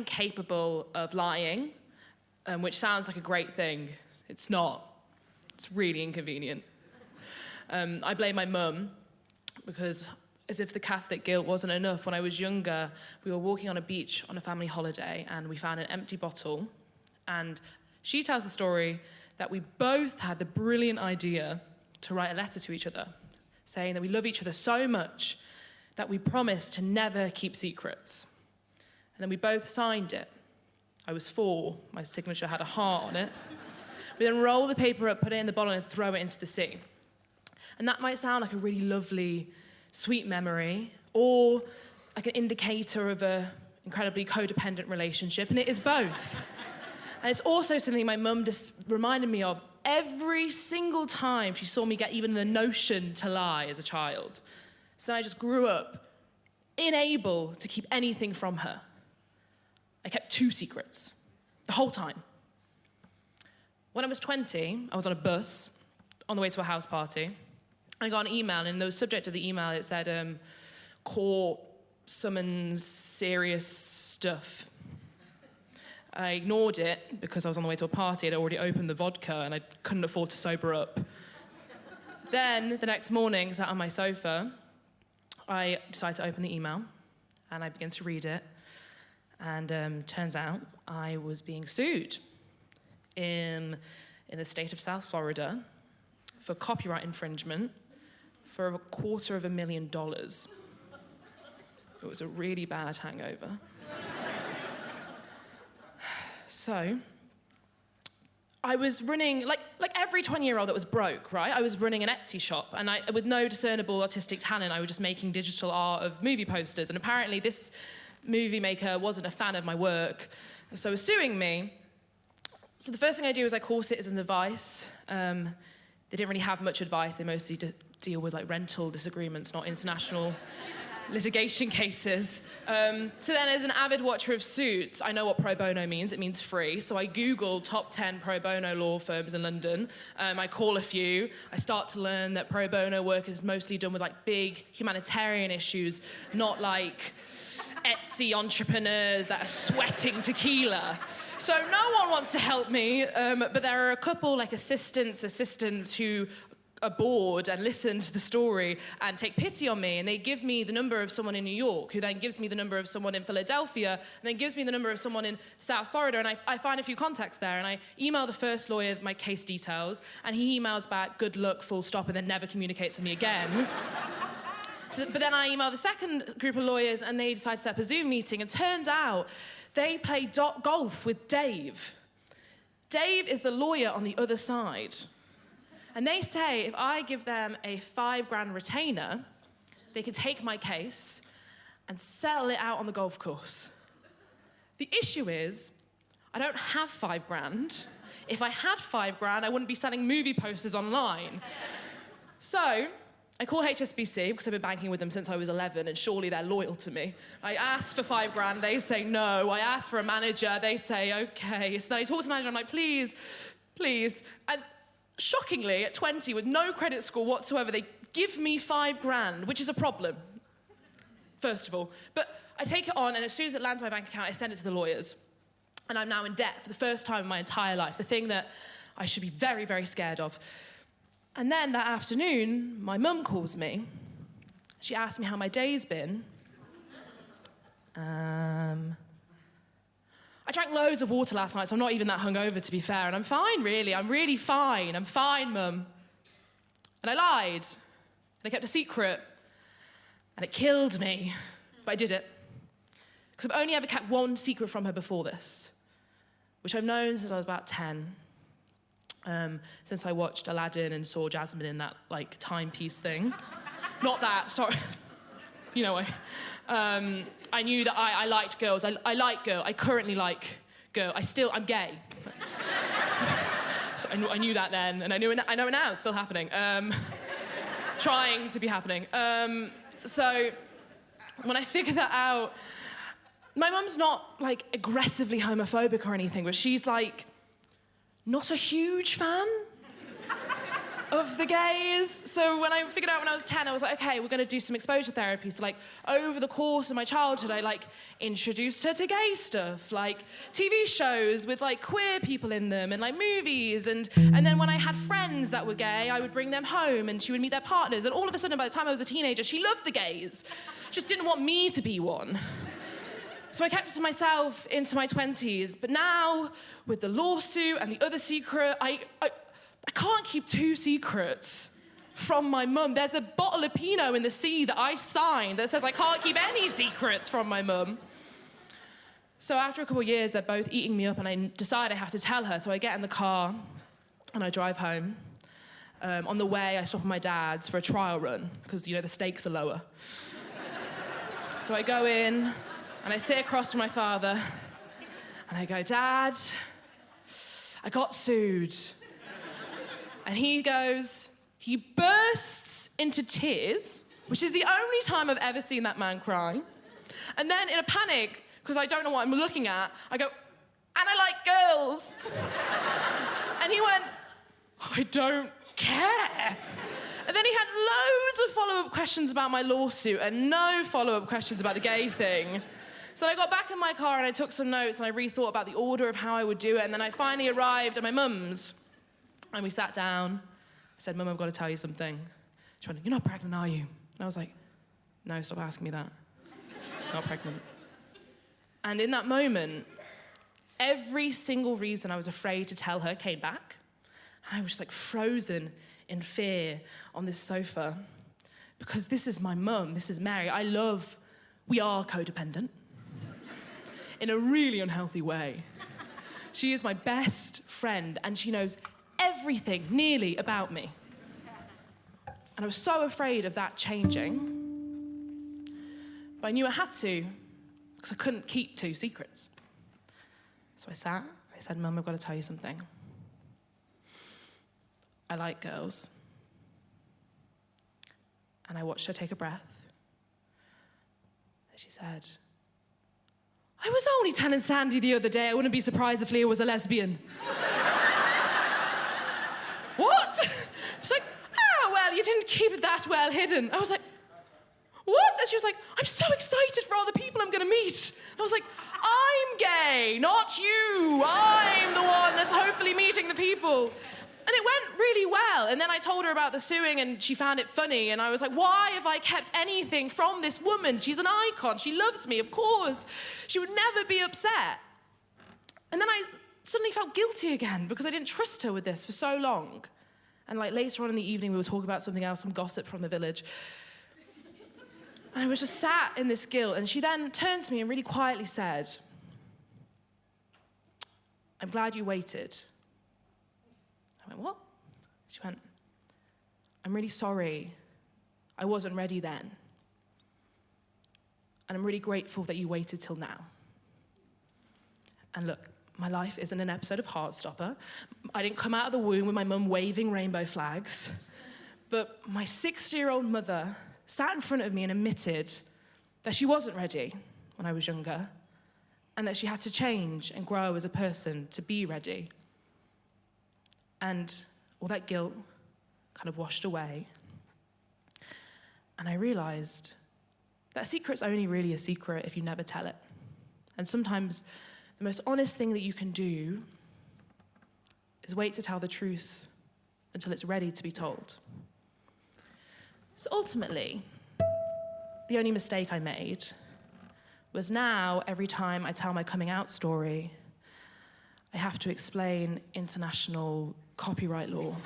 incapable of lying, which sounds like a great thing. It's not. It's really inconvenient. I blame my mum because, as if the Catholic guilt wasn't enough, when I was younger, we were walking on a beach on a family holiday and we found an empty bottle. And she tells the story that we both had the brilliant idea to write a letter to each other, saying that we love each other so much that we promised to never keep secrets. And then we both signed it. I was 4, my signature had a heart on it. We then roll the paper up, put it in the bottle and throw it into the sea. And that might sound like a really lovely, sweet memory, or like an indicator of an incredibly codependent relationship, and it is both. And it's also something my mum just reminded me of every single time she saw me get even the notion to lie as a child. So then I just grew up unable to keep anything from her. I kept 2 secrets the whole time. When I was 20, I was on a bus on the way to a house party. I got an email, and the subject of the email, it said, court summons serious stuff. I ignored it because I was on the way to a party. I'd already opened the vodka and I couldn't afford to sober up. Then, the next morning, sat on my sofa, I decided to open the email and I began to read it. And turns out I was being sued in the state of South Florida for copyright infringement for $250,000. It was a really bad hangover. So, I was running, like every 20-year-old that was broke, right? I was running an Etsy shop, and with no discernible artistic talent, I was just making digital art of movie posters. And apparently this movie maker wasn't a fan of my work, so was suing me. So the first thing I do is I call Citizens Advice. They didn't really have much advice. They mostly deal with like rental disagreements, not international litigation cases. So then, as an avid watcher of Suits, I know what pro bono means. It means free. So I Google top 10 pro bono law firms in London. I call a few. I start to learn that pro bono work is mostly done with like big humanitarian issues, not like Etsy entrepreneurs that are sweating tequila. So no one wants to help me, but there are a couple like assistants who are bored and listen to the story and take pity on me, and they give me the number of someone in New York, who then gives me the number of someone in Philadelphia, and then gives me the number of someone in South Florida, and I find a few contacts there, and I email the first lawyer my case details, and he emails back, good luck, full stop, and then never communicates with me again. But then I email the second group of lawyers, and they decide to set up a Zoom meeting, and turns out they play golf with Dave. Dave is the lawyer on the other side. And they say if I give them a $5,000 retainer, they can take my case and settle it out on the golf course. The issue is, I don't have $5,000. If I had $5,000, I wouldn't be selling movie posters online. So I call HSBC, because I've been banking with them since I was 11, and surely they're loyal to me. I ask for $5,000, they say no. I ask for a manager, they say okay. So then I talk to the manager, I'm like, please. And shockingly, at 20, with no credit score whatsoever, they give me $5,000, which is a problem, first of all. But I take it on, and as soon as it lands in my bank account, I send it to the lawyers. And I'm now in debt for the first time in my entire life, the thing that I should be very, very scared of. And then that afternoon, my mum calls me. She asked me how my day's been. I drank loads of water last night, so I'm not even that hungover, to be fair. And I'm fine, really. I'm really fine. I'm fine, Mum. And I lied. And I kept a secret. And it killed me. But I did it. Because I've only ever kept one secret from her before this, which I've known since I was about 10. Since I watched Aladdin and saw Jasmine in that, like, timepiece thing. Not that, sorry. You know what? I knew that I liked girls. I like girl. I currently like girl. I'm gay. So I knew that then, and I know it now. It's still happening. Trying to be happening. So when I figured that out, my mum's not like aggressively homophobic or anything, but she's like not a huge fan. of the gays. So when I figured out when I was 10, I was like, okay, we're going to do some exposure therapy. So like over the course of my childhood, I like introduced her to gay stuff, like TV shows with like queer people in them and like movies. And then when I had friends that were gay, I would bring them home and she would meet their partners. And all of a sudden, by the time I was a teenager, she loved the gays. Just didn't want me to be one. So I kept it to myself into my 20s. But now, with the lawsuit and the other secret, I can't keep two secrets from my mum. There's a bottle of Pinot in the sea that I signed that says I can't keep any secrets from my mum. So after a couple of years, they're both eating me up, and I decide I have to tell her. So I get in the car, and I drive home. On the way, I stop at my dad's for a trial run, because, you know, the stakes are lower. So I go in, and I sit across from my father, and I go, Dad, I got sued. And he bursts into tears, which is the only time I've ever seen that man cry. And then in a panic, because I don't know what I'm looking at, I go, and I like girls. And he went, I don't care. And then he had loads of follow-up questions about my lawsuit and no follow-up questions about the gay thing. So I got back in my car and I took some notes and I rethought about the order of how I would do it. And then I finally arrived at my mum's. And we sat down. I said, Mum, I've got to tell you something. She went, you're not pregnant, are you? And I was like, no, stop asking me that. Not pregnant. And in that moment, every single reason I was afraid to tell her came back. And I was just like frozen in fear on this sofa. Because this is my mum, this is Mary. We are codependent. In a really unhealthy way. She is my best friend, and she knows everything, nearly, about me. And I was so afraid of that changing. But I knew I had to, because I couldn't keep two secrets. So I said, Mum, I've got to tell you something. I like girls. And I watched her take a breath. And she said, I was only telling Sandy the other day I wouldn't be surprised if Leah was a lesbian. What? She's like, well, you didn't keep it that well hidden. I was like, what? And she was like, I'm so excited for all the people I'm going to meet. And I was like, I'm gay, not you. I'm the one that's hopefully meeting the people. And it went really well. And then I told her about the suing and she found it funny. And I was like, why have I kept anything from this woman? She's an icon. She loves me, of course. She would never be upset. And then I suddenly felt guilty again because I didn't trust her with this for so long. And like later on in the evening, we were talking about something else, some gossip from the village. And I was just sat in this guilt. And she then turned to me and really quietly said, I'm glad you waited. I went, what? She went, I'm really sorry. I wasn't ready then. And I'm really grateful that you waited till now. And look, my life isn't an episode of Heartstopper. I didn't come out of the womb with my mum waving rainbow flags. But my 60-year-old mother sat in front of me and admitted that she wasn't ready when I was younger, and that she had to change and grow as a person to be ready. And all that guilt kind of washed away. And I realized that a secret's only really a secret if you never tell it. And sometimes the most honest thing that you can do is wait to tell the truth until it's ready to be told. So ultimately, the only mistake I made was now, every time I tell my coming out story, I have to explain international copyright law.